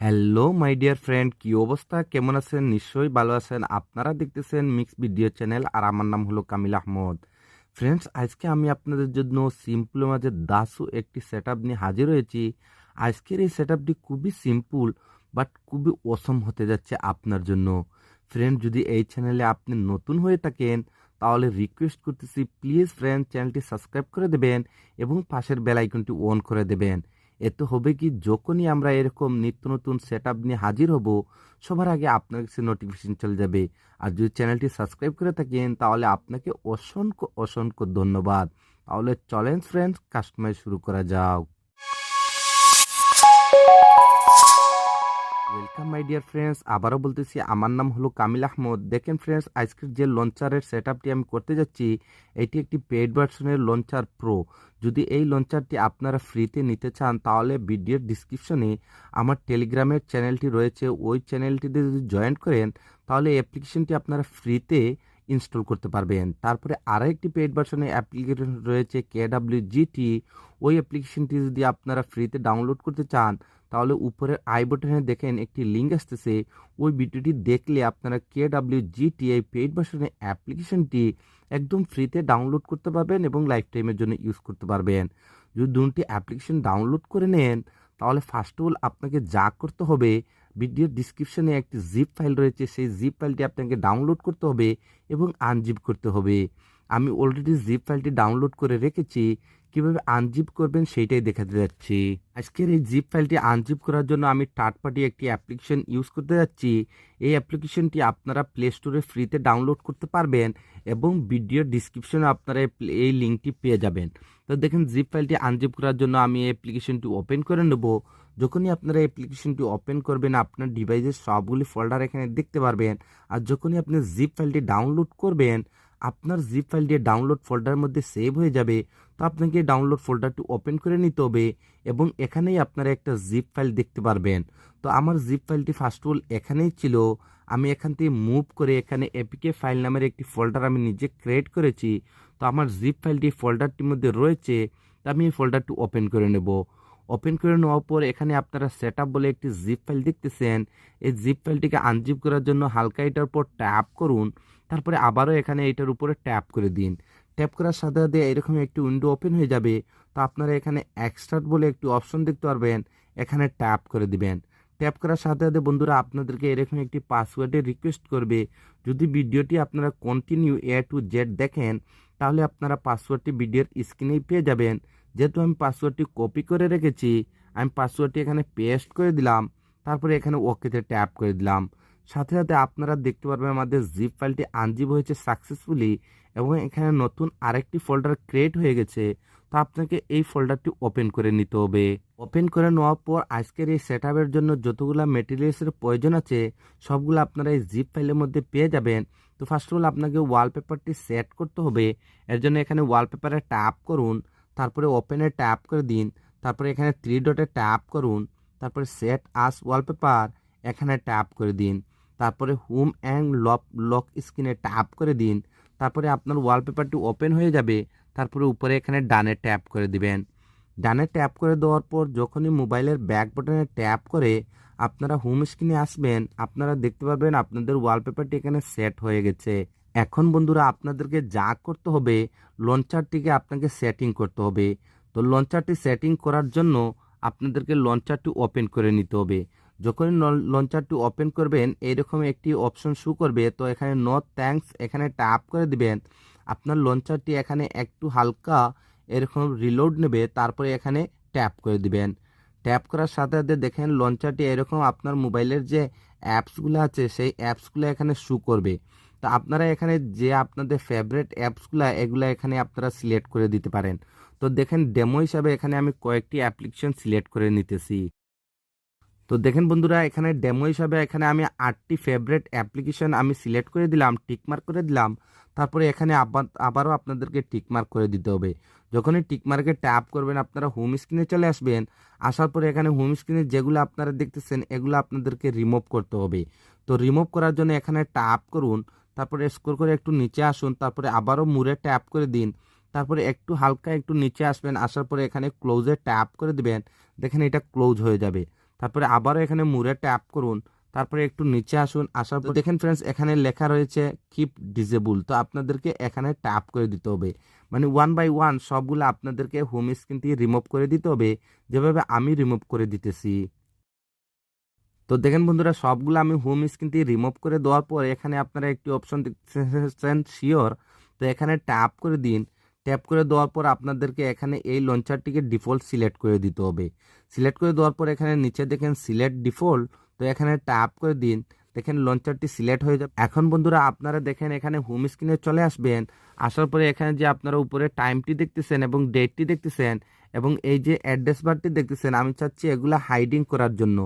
Hello my dear friend, কি অবস্থা, কেমন আছেন? নিশ্চয়ই ভালো আছেন। আপনারা দেখতেছেন মিক্স ভিডিও চ্যানেল আর আমার নাম হলো কামিল আহমদ। ফ্রেন্ডস, আজকে আমি আপনাদের জন্য সিম্পলের মাঝে দাসু একটি সেটআপ নিয়ে হাজির হয়েছি। আজকের এই সেটআপটি খুবই সিম্পল বাট খুবই অসম হতে যাচ্ছে আপনার জন্য। ফ্রেন্ড, যদি এই চ্যানেলে আপনি নতুন হয়ে থাকেন তাহলে রিকোয়েস্ট করতেছি, প্লিজ ফ্রেন্ড চ্যানেলটি সাবস্ক্রাইব করে দেবেন এবং পাশের বেল আইকনটি অন করে দেবেন। এতে হবে কি, যখনই আমরা এরকম নিত্য নতুন সেটআপ নিয়ে হাজির হব, সবার আগে আপনার কাছে নোটিফিকেশন চলে যাবে। আর যদি চ্যানেলটি সাবস্ক্রাইব করে থাকেন তাহলে আপনাকে অসংখ্য অসংখ্য ধন্যবাদ। তাহলে চলেন ফ্রেন্ডস, কাস্টমাইজ শুরু করা যাক। ওয়েলকাম মাই ডিয়ার ফ্রেন্ডস, আবারও বলতেছি আমার নাম হলো কামিল আহমদ। দেখেন ফ্রেন্ডস, আজকের যে লঞ্চারের সেটআপটি আমি করতে যাচ্ছি এটি একটি পেইড ভার্সনের লঞ্চার প্রো। যদি এই লঞ্চারটি আপনারা ফ্রিতে নিতে চান তাহলে ভিডিওর ডিসক্রিপশনে আমার টেলিগ্রামের চ্যানেলটি রয়েছে, ওই চ্যানেলটিতে যদি জয়েন করেন তাহলে এই অ্যাপ্লিকেশনটি আপনারা ফ্রিতে ইনস্টল করতে পারবেন। তারপরে আরও একটি পেইড ভার্সনের অ্যাপ্লিকেশন রয়েছে KWGT। ওই অ্যাপ্লিকেশনটি যদি আপনারা ফ্রিতে ডাউনলোড করতে চান তাহলে উপরের আই বাটনে দেখেন একটি লিঙ্ক আসতেছে, ওই ভিডিওটি দেখলে আপনারা KWGT পেইড ভার্সনের অ্যাপ্লিকেশনটি একদম ফ্রিতে ডাউনলোড করতে পারবেন এবং লাইফ টাইমের জন্য ইউজ করতে পারবেন। যদি দুটি অ্যাপ্লিকেশন ডাউনলোড করে নেন তাহলে ফার্স্ট অফ অল আপনাকে যা করতে হবে, ভিডিওর ডিসক্রিপশনে একটি জিপ ফাইল রয়েছে, সেই জিপ ফাইলটি আপনাকে ডাউনলোড করতে হবে এবং আনজিপ করতে হবে। আমি অলরেডি জিপ ফাইলটি ডাউনলোড করে রেখেছি, কিভাবে আনজিপ করবেন সেইটাই দেখাতে যাচ্ছি। আজকের এই জিপ ফাইলটি আনজিপ করার জন্য আমি থার্ড পার্টি একটি অ্যাপ্লিকেশন ইউজ করতে যাচ্ছি। এই অ্যাপ্লিকেশনটি আপনারা প্লে স্টোরে ফ্রিতে ডাউনলোড করতে পারবেন এবং ভিডিওর ডিসক্রিপশনে আপনারা এই লিঙ্কটি পেয়ে যাবেন। তো দেখেন, জিপ ফাইলটি আনজিপ করার জন্য আমি এই অ্যাপ্লিকেশনটি ওপেন করে নেব। যখনই আপনারা অ্যাপ্লিকেশনটি ওপেন করবেন আপনার ডিভাইসের সবগুলি ফোল্ডার এখানে দেখতে পারবেন। আর যখনই আপনি জিপ ফাইলটি ডাউনলোড করবেন আপনার জিপ ফাইলটি ডাউনলোড ফোল্ডারের মধ্যে সেভ হয়ে যাবে। তো আপনাকে ডাউনলোড ফোল্ডারটি ওপেন করে নিতে হবে এবং এখানেই আপনারা একটা জিপ ফাইল দেখতে পারবেন। তো আমার জিপ ফাইলটি ফার্স্ট অফ অল এখানেই ছিল। আমি এখান থেকে মুভ করে এখানে এপিকে ফাইল নামের একটি ফোল্ডার আমি নিজে ক্রিয়েট করেছি। তো আমার জিপ ফাইলটি ফোল্ডারটির মধ্যে রয়েছে। তো আমি এই ফোল্ডারটি ওপেন করে নেব। ওপেন করে নেওয়ার পর এখানে আপনারা সেটআপ বলে একটি জিপ ফাইল দেখতেছেন। এই জিপ ফাইলটিকে আনজিপ করার জন্য হালকা এটার উপর ট্যাপ করুন, তারপরে আবারও এখানে এটার উপরে ট্যাপ করে দিন। ট্যাপ করার সাথে সাথে এরকম একটি উইন্ডো ওপেন হয়ে যাবে। তো আপনারা এখানে এক্সট্রাক্ট বলে একটি অপশন দেখতে পারবেন, এখানে ট্যাপ করে দিবেন। ট্যাপ করার সাথে সাথে বন্ধুরা আপনাদেরকে এরকম একটি পাসওয়ার্ডের রিকোয়েস্ট করবে। যদি ভিডিওটি আপনারা কন্টিনিউ A to Z দেখেন তাহলে আপনারা পাসওয়ার্ডটি ভিডিওর স্ক্রিনেই পেয়ে যাবেন। যেহেতু আমি পাসওয়ার্ডটি কপি করে রেখেছি, আমি পাসওয়ার্ডটি এখানে পেস্ট করে দিলাম, তারপরে এখানে ওকেতে ট্যাপ করে দিলাম। সাথে সাথে আপনারা দেখতে পারবেন আমাদের জিপ ফাইলটি আনজিপ হয়েছে সাকসেসফুলি এবং এখানে নতুন আরেকটি ফোল্ডার ক্রিয়েট হয়ে গেছে। তো আপনাকে এই ফোল্ডারটি ওপেন করে নিতে হবে। ওপেন করে নেওয়ার পর আজকের এই সেটআপের জন্য যতগুলো মেটেরিয়ালসের প্রয়োজন আছে সবগুলো আপনারা এই জিপ ফাইলের মধ্যে পেয়ে যাবেন। তো ফার্স্ট অফ অল আপনাকে ওয়ালপেপারটি সেট করতে হবে। এর জন্য এখানে ওয়ালপেপারে ট্যাপ করুন, তারপরে ওপেনে ট্যাপ করে দিন, তারপরে এখানে 3 ডটে ট্যাপ করুন, তারপরে সেট আস ওয়ালপেপার এখানে ট্যাপ করে দিন, তারপরে হোম অ্যান্ড লক স্ক্রিনে ট্যাপ করে দিন। তারপরে আপনার ওয়ালপেপারটি ওপেন হয়ে যাবে। তারপরে উপরে এখানে ডানে ট্যাপ করে দিবেন। ডানে ট্যাপ করে দেওয়ার পর যখনই মোবাইলের ব্যাক বাটনে ট্যাপ করে আপনারা হোম স্ক্রিনে আসবেন, আপনারা দেখতে পারবেন আপনাদের ওয়ালপেপারটি এখানে সেট হয়ে গেছে। এখন বন্ধুরা আপনাদেরকে যা করতে হবে, লঞ্চারটিকে আপনাকে সেটিং করতে হবে। তো লঞ্চারটি সেটিং করার জন্য আপনাদেরকে লঞ্চারটি ওপেন করে নিতে হবে। যখনই লঞ্চারটি ওপেন করবেন এইরকম একটি অপশন শো করবে। তো এখানে নো থ্যাঙ্কস এখানে ট্যাপ করে দিবেন। আপনার লঞ্চারটি এখানে একটু হালকা এরকম রিলোড নেবে, তারপরে এখানে ট্যাপ করে দিবেন। ট্যাপ করার সাথে সাথে দেখেন লঞ্চারটি এরকম আপনার মোবাইলের যে অ্যাপসগুলো আছে সেই অ্যাপসগুলো এখানে শো করবে। তো আপনারা এখানে যে আপনাদের ফেভারিট অ্যাপসগুলো এগুলো এখানে আপনারা সিলেক্ট করে দিতে পারেন। তো দেখেন ডেমো হিসাবে এখানে আমি কয়েকটি অ্যাপ্লিকেশন সিলেক্ট করে নিতেছি। তো দেখেন বন্ধুরা, এখানে ডেমো হিসাবে এখানে আমি 8টি ফেভারিট অ্যাপ্লিকেশন আমি সিলেক্ট করে দিলাম, টিকমার্ক করে দিলাম। তারপরে এখানে আবারও আপনাদেরকে টিকমার্ক করে দিতে হবে। যখনই টিকমার্কে ট্যাপ করবেন আপনারা হোম স্ক্রিনে চলে আসবেন। আসার পরে এখানে হোম স্ক্রিনে যেগুলো আপনারা দেখতেছেন এগুলো আপনাদেরকে রিমুভ করতে হবে। তো রিমুভ করার জন্য এখানে ট্যাপ করুন, তারপরে স্ক্রল করে একটু নিচে আসুন, তারপরে আবারও মুড়ে ট্যাপ করে দিন, তারপরে একটু হালকা একটু নিচে আসবেন। আসার পরে এখানে ক্লোজে ট্যাপ করে দিবেন। দেখেন এটা ক্লোজ হয়ে যাবে। তারপরে আবারও এখানে মুরে ট্যাপ করুন, তারপরে একটু নিচে আসুন, আসার পর দেখেন ফ্রেন্ডস এখানে লেখা রয়েছে কিপ ডিসেবল। তো আপনাদেরকে এখানে ট্যাপ করে দিতে হবে, মানে 1 বাই 1 সবগুলো আপনাদেরকে হোম স্ক্রিন থেকে রিমুভ করে দিতে হবে, যেভাবে আমি রিমুভ করে দিতেছি। তো দেখেন বন্ধুরা, সবগুলো আমি হোম স্ক্রিন থেকে রিমুভ করে দেওয়ার পর এখানে আপনারা একটি অপশন দেখতেছেন শিওর। তো এখানে ট্যাপ করে দিন। ট্যাপ করে দেওয়ার পর আপনাদেরকে এখানে এই লঞ্চারটিকে ডিফল্ট সিলেক্ট করে দিতে হবে। সিলেক্ট করে দেওয়ার পর এখানে নিচে দেখেন সিলেক্ট ডিফল্ট, তো এখানে ট্যাপ করে দিন। দেখেন লঞ্চারটি সিলেক্ট হয়ে যাবে। এখন বন্ধুরা আপনারা দেখেন এখানে হোম স্ক্রিনে চলে আসবেন। আসার পরে এখানে যে আপনারা উপরে টাইমটি দেখতেছেন এবং ডেটটি দেখতেছেন এবং এই যে অ্যাড্রেস বারটি দেখতেছেন, আমি চাচ্ছি এগুলা হাইডিং করার জন্য।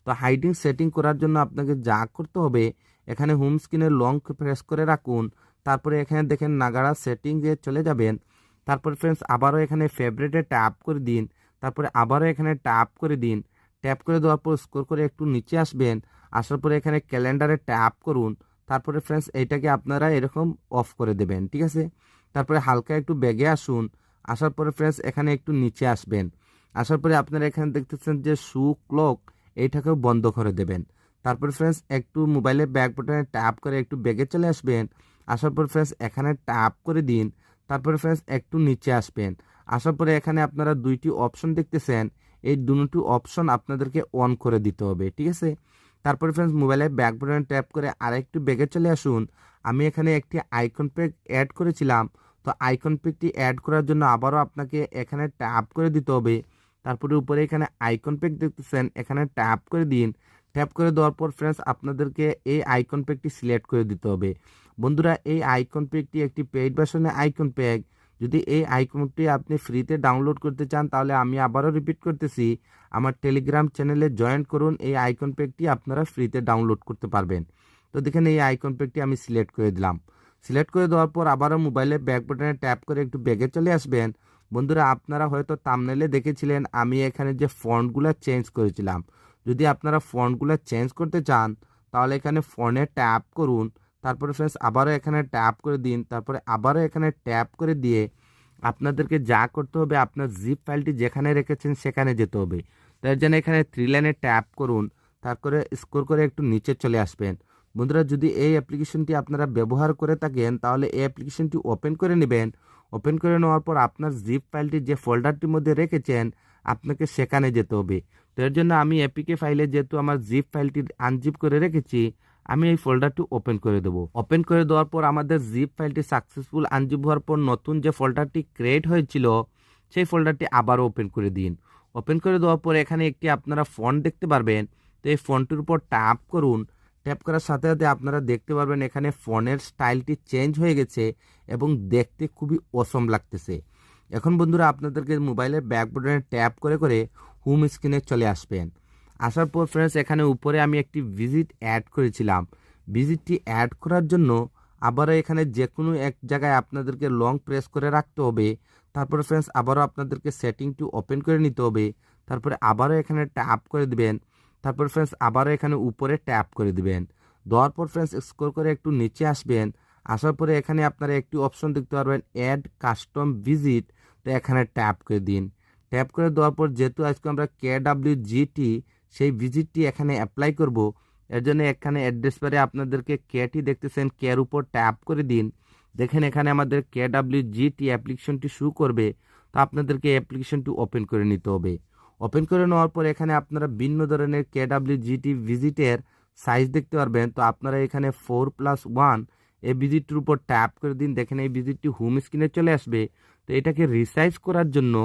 তো হাইডিং সেটিং করার জন্য আপনাকে যা করতে হবে, এখানে হোম স্ক্রিনে লং প্রেস করে রাখুন, তারপরে এখানে দেখেন নাগাড়া সেটিংয়ে চলে যাবেন। তারপরে ফ্রেন্ডস আবারও এখানে ফেভারিটে ট্যাপ করে দিন, তারপরে আবারও এখানে ট্যাপ করে দিন। ট্যাপ করে দেওয়ার পর স্ক্রল করে একটু নিচে আসবেন। আসার পরে এখানে ক্যালেন্ডারে ট্যাপ করুন। তারপরে ফ্রেন্ডস এইটাকে আপনারা এরকম অফ করে দেবেন, ঠিক আছে। তারপরে হালকা একটু ব্যাগে আসুন। আসার পরে ফ্রেন্ডস এখানে একটু নিচে আসবেন। আসার পরে আপনারা এখানে দেখতেছেন যে শু ক্লক, এইটাকেও বন্ধ করে দেবেন। তারপর ফ্রেন্ডস একটু মোবাইলের ব্যাক বাটনে ট্যাপ করে একটু ব্যাগে চলে আসবেন। আসার পর ফ্রেন্ডস এখানে ট্যাপ করে দিন। তারপরে ফ্রেন্ডস একটু নিচে আসবেন। আসার পরে এখানে আপনারা দুইটি অপশন দেখতেছেন, এই দুটি অপশন আপনাদেরকে অন করে দিতে হবে, ঠিক আছে। তারপরে ফ্রেন্ডস মোবাইলের ব্যাক বাটনে ট্যাপ করে আরেকটু ব্যাগে চলে আসুন। আমি এখানে একটি আইকন প্যাক অ্যাড করেছিলাম, তো আইকন প্যাকটি অ্যাড করার জন্য আবারও আপনাকে এখানে ট্যাপ করে দিতে হবে। তারপরে উপরে এখানে আইকন প্যাক দেখতেছেন, এখানে ট্যাপ করে দিন। ট্যাপ করে দেওয়ার পর ফ্রেন্ডস আপনাদেরকে এই আইকন প্যাকটি সিলেক্ট করে দিতে হবে। বন্ধুরা এই আইকন প্যাকটি একটি পেইড ভার্সনের আইকন প্যাক। যদি এই আইকনটি আপনি ফ্রিতে ডাউনলোড করতে চান তাহলে আমি আবারও রিপিট করতেছি, আমার টেলিগ্রাম চ্যানেলে জয়েন করুন, এই আইকন প্যাকটি আপনারা ফ্রিতে ডাউনলোড করতে পারবেন। তো দেখেন এই আইকন প্যাকটি আমি সিলেক্ট করে দিলাম। সিলেক্ট করে দেওয়ার পর আবারও মোবাইলে ব্যাক বাটনে ট্যাপ করে একটু ব্যাগে চলে আসবেন। বন্ধুরা আপনারা হয়তো থাম্বনেইলে দেখেছিলেন আমি এখানে যে ফন্টগুলো চেঞ্জ করেছিলাম। যদি আপনারা ফন্টগুলো চেঞ্জ করতে চান তাহলে এখানে ফন্টে ট্যাপ করুন। তারপরে ফ্রেন্ডস আবারও এখানে ট্যাপ করে দিন। তারপরে আবারও এখানে ট্যাপ করে দিয়ে আপনাদেরকে যা করতে হবে, আপনার জিপ ফাইলটি যেখানে রেখেছেন সেখানে যেতে হবে। তার জন্য এখানে 3 লাইনে ট্যাপ করুন, তারপরে স্ক্রল করে একটু নিচে চলে আসবেন। বন্ধুরা যদি এই অ্যাপ্লিকেশনটি আপনারা ব্যবহার করে থাকেন তাহলে এই অ্যাপ্লিকেশনটি ওপেন করে নেবেন। ওপেন করে নেওয়ার পর আপনার জিপ ফাইলটি যে ফোল্ডারটির মধ্যে রেখেছেন আপনাকে সেখানে যেতে হবে। তো এর জন্য আমি এপিকে ফাইলে যেহেতু আমার জিপ ফাইলটি আনজিপ করে রেখেছি, আমি এই ফোল্ডারটি ওপেন করে দেবো। ওপেন করে দেওয়ার পর আমাদের জিপ ফাইলটি সাকসেসফুল আনজিপ হওয়ার পর নতুন যে ফোল্ডারটি ক্রিয়েট হয়েছিল সেই ফোল্ডারটি আবারও ওপেন করে দিন। ওপেন করে দেওয়ার পর এখানে একটি আপনারা ফন্ট দেখতে পারবেন। তো এই ফন্টটির উপর ট্যাপ করুন। ট্যাপ করার সাথে সাথে আপনারা দেখতে পারবেন এখানে ফন্টের স্টাইলটি চেঞ্জ হয়ে গেছে এবং দেখতে খুবই অসম লাগতেছে। এখন বন্ধুরা আপনাদেরকে মোবাইলের ব্যাক বাটনে ট্যাপ করে করে হোম স্ক্রিনে চলে আসবেন। আসার পর ফ্রেন্ডস এখানে উপরে আমি একটি ভিজিট অ্যাড করেছিলাম। ভিজিটটি অ্যাড করার জন্য আবারও এখানে যে কোনো এক জায়গায় আপনাদেরকে লং প্রেস করে রাখতে হবে। তারপরে ফ্রেন্ডস আবারও আপনাদেরকে সেটিংটি ওপেন করে নিতে হবে। তারপরে আবারও এখানে ট্যাপ করে দিবেন। তারপর ফ্রেন্ডস আবারও এখানে উপরে ট্যাপ করে দিবেন। দেওয়ার পর ফ্রেন্ডস স্ক্রল করে একটু নিচে আসবেন। আসার পরে এখানে আপনারা একটি অপশন দেখতে পারবেন অ্যাড কাস্টম ভিজিট, তো এখানে ট্যাপ করে দিন। ট্যাপ করে দেওয়ার পর যেহেতু আজকে আমরা KWGT সেই ভিজিটটি এখানে অ্যাপ্লাই করব, এর জন্য এখানে অ্যাড্রেস বারে আপনাদেরকে কেটি দেখতেছেন, কের উপর ট্যাপ করে দিন। দেখেন এখানে আমাদের KWGT অ্যাপ্লিকেশনটি শু করবে। তো আপনাদেরকে অ্যাপ্লিকেশনটি ওপেন করে নিতে হবে। ওপেন করে নেওয়ার পর এখানে আপনারা ভিন্ন ধরনের KWGT ভিজিটের সাইজ দেখতে পারবেন। তো আপনারা এখানে 4+1 এই ভিজিটটির উপর ট্যাপ করে দিন। দেখেন এই ভিজিটটি হোম স্ক্রিনে চলে আসবে। তো এটাকে রিসাইজ করার জন্য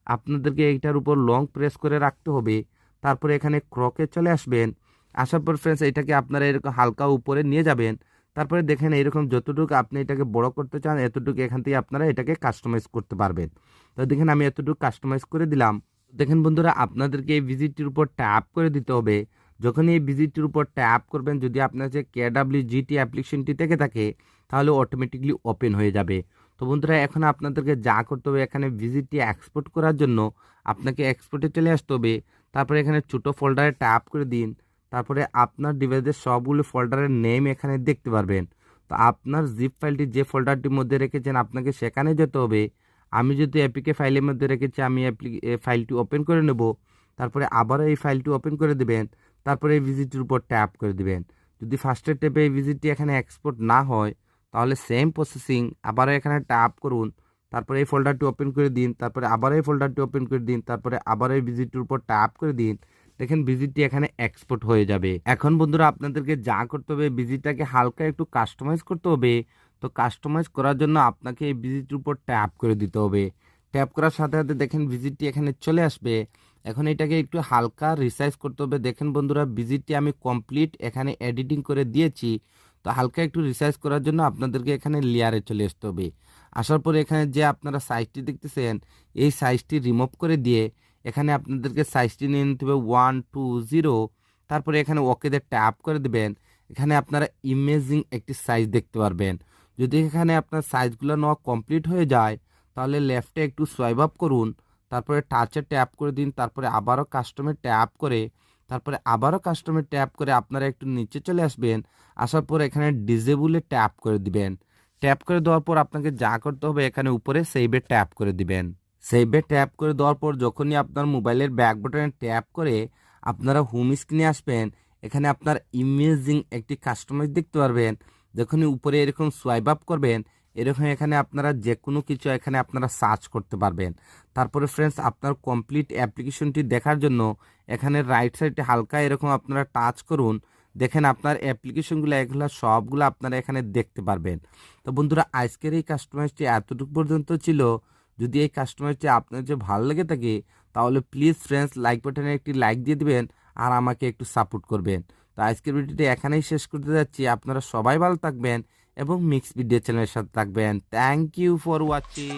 আপনাদেরকে এইটার উপর লং প্রেস করে রাখতে হবে। তারপরে এখানে ক্রকে চলে আসবেন। আসার পর ফ্রেন্ডস এটাকে আপনারা এরকম হালকা উপরে নিয়ে যাবেন। তারপরে দেখেন এইরকম যতটুকু আপনি এটাকে বড় করতে চান এতটুকু এখান থেকে আপনারা এটাকে কাস্টমাইজ করতে পারবেন। তো দেখেন আমি এতটুকু কাস্টমাইজ করে দিলাম। দেখেন বন্ধুরা আপনাদেরকে এই ভিজিটটির উপর ট্যাপ করে দিতে হবে। যখন এই ভিজিটটির উপর ট্যাপ করবেন, যদি আপনার যে KWGT অ্যাপ্লিকেশনটি থেকে থাকে তাহলে অটোমেটিকলি ওপেন হয়ে যাবে। তো বন্ধুরা এখন আপনাদেরকে যা করতে হবে, এখানে ভিজিটটি এক্সপোর্ট করার জন্য আপনাকে এক্সপোর্টে চলে আসতে হবে। তারপরে এখানে ছোটো ফোল্ডারে ট্যাপ করে দিন। তারপরে আপনার ডিভাইসের সবগুলো ফোল্ডারের নেম এখানে দেখতে পারবেন। তো আপনার জিপ ফাইলটি যে ফোল্ডারটির মধ্যে রেখেছেন আপনাকে সেখানে যেতে হবে। আমি যেহেতু এপিকে ফাইলের মধ্যে রেখেছি আমি ফাইলটি ওপেন করে নেব। তারপরে আবারও এই ফাইলটি ওপেন করে দিবেন, তারপরে এই ভিজিটের উপর ট্যাপ করে দিবেন। যদি ফার্স্টের ট্যাপে এই ভিজিটটি এখানে এক্সপোর্ট না হয় তাহলে সেম প্রসেসিং আবারও এখানে ট্যাপ করুন, তারপরে এই ফোল্ডারটি ওপেন করে দিন, তারপরে আবার এই ফোল্ডারটি ওপেন করে দিন, তারপরে আবার এই ভিজিটের উপর ট্যাপ করে দিন। দেখেন ভিজিটটি এখানে এক্সপোর্ট হয়ে যাবে। এখন বন্ধুরা আপনাদেরকে যা করতে হবে, ভিজিটটাকে হালকা একটু কাস্টমাইজ করতে হবে। তো কাস্টমাইজ করার জন্য আপনাকে এই ভিজিটের উপর ট্যাপ করে দিতে হবে। ট্যাপ করার সাথে সাথে দেখেন ভিজিটটি এখানে চলে আসবে। এখন এটাকে একটু হালকা রিসাইজ করতে হবে। দেখেন বন্ধুরা ভিজিটটি আমি কমপ্লিট এখানে এডিটিং করে দিয়েছি। তো হালকা একটু রিসাইজ করার জন্য আপনাদেরকে এখানে লেয়ারে চলে আসতে হবে। আসার পরে এখানে যে আপনারা সাইজটি দেখতেছেন এই সাইজটি রিমুভ করে দিয়ে এখানে আপনাদেরকে সাইজটি নিয়ে নিতে হবে 120। তারপরে এখানে ওকেতে ট্যাপ করে দেবেন। এখানে আপনারা ইমেজিং একটি সাইজ দেখতে পারবেন। যদি এখানে আপনার সাইজগুলো নেওয়া কমপ্লিট হয়ে যায় তাহলে লেফটে একটু সোয়াইপ আপ করুন, তারপরে টাচে ট্যাপ করে দিন, তারপরে আবারও কাস্টমে ট্যাপ করে, তারপরে আবারও কাস্টমে ট্যাপ করে আপনারা একটু নিচে চলে আসবেন। আসার পর এখানে ডিজেবলে ট্যাপ করে দিবেন। ট্যাপ করে দেওয়ার পর আপনাকে যা করতে হবে এখানে উপরে সেভে ট্যাপ করে দিবেন। সেভে ট্যাপ করে দেওয়ার পর যখনই আপনার মোবাইলের ব্যাক বাটনে ট্যাপ করে আপনারা হোম স্ক্রিনে আসবেন, এখানে আপনার ইমেজিং একটি কাস্টমাইজ দেখতে পারবেন। যখনই উপরে এরকম সোয়াইপ আপ করবেন এরকম এখানে আপনারা যে কোনো কিছু এখানে আপনারা সার্চ করতে পারবেন। তারপরে ফ্রেন্ডস আপনার কমপ্লিট অ্যাপ্লিকেশনটি দেখার জন্য এখানে রাইট সাইডে হালকা এরকম আপনারা টাচ করুন। দেখেন আপনার অ্যাপ্লিকেশনগুলো এগুলো সবগুলো আপনারা এখানে দেখতে পারবেন। তো বন্ধুরা আজকের এই কাস্টমাইজটি এতটুকু পর্যন্ত ছিল। যদি এই কাস্টমাইজটি আপনার যে ভালো লেগে থাকে তাহলে প্লিজ ফ্রেন্ডস লাইক বাটনে একটি লাইক দিয়ে দিবেন আর আমাকে একটু সাপোর্ট করবেন। তো আজকের ভিডিওটি এখানেই শেষ করতে যাচ্ছি। আপনারা সবাই ভালো থাকবেন এবং মিক্স ভিডিও চ্যানেলের সাথে থাকবেন। Thank you for watching.